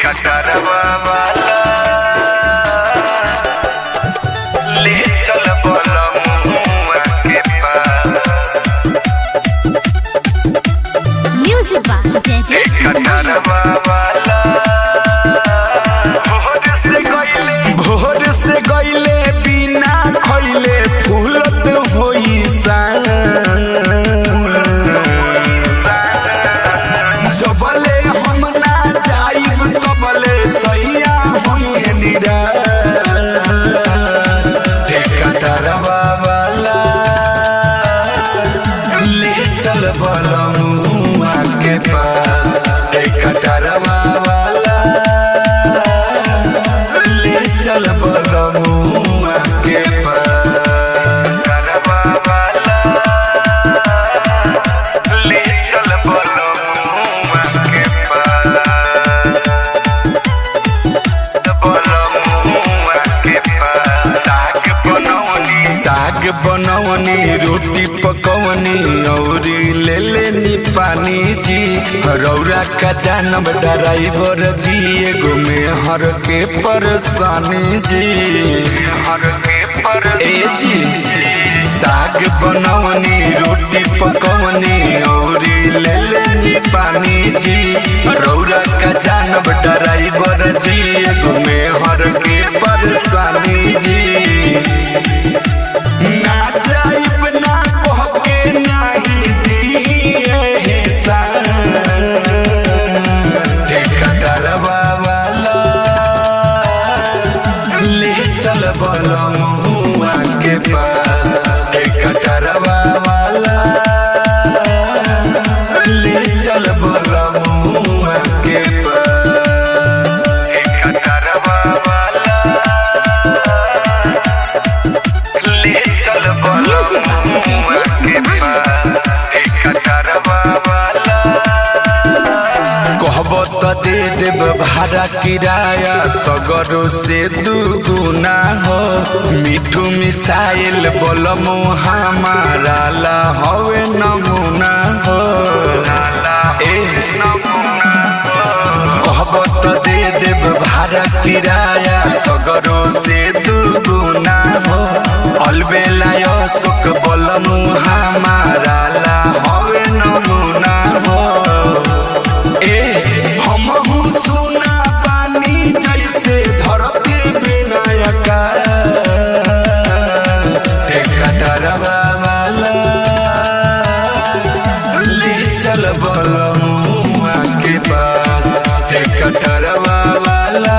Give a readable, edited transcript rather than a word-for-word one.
कटरवा वाला ले चल बलमुआ के पास। म्यूजिक बाय कटरवा वाला भोर से गईले बिना खइले फूलत होई सान। जबले हम ना जाइब तबले सैया होई निरा। कटरवा वाला ले चल बलमुआ के पास। कटरवा वाला ले चल बलमुआ के पास। कटरवा वाला ले चल बलमुआ के पास। बलमुआ के पास। साग बनवनी रोटी पकवनी औरी ले लेनी पानी जी। रौरा का जानब ड्राइवर जी एगो में हर के परेशानी जी। हर के ए जी साग बनवनी रोटी पकवनी औरी ले लेनी पानी जी। रौरा का जानब ड्राइवर जी एगो में हर के परेशानी जी। ना जाइब ना कहके नाही दिए सान। कटरवा वाला ले चल बलमुआ के पास। कटरवा वाला ले चल बलमुआ के पास। कटरवा वाला ले चल बलमुआ के पास। कटरवा वाला कहब त दे देब भाड़ा किराया सगरो से दुगुना हो। मिठू मिसाइल बलमु हमारा ला हवे नमूना हो। कहब त दे देब भाड़ा किराया सगरो से दुगुना हो। अलबेला सुख बलमु हमारा ला हवे नमूना हो। हमहू सुना पानी जैसे धरती विनायका। कटरवा वाला ले चल बलमुआ के पास। कटरवा वाला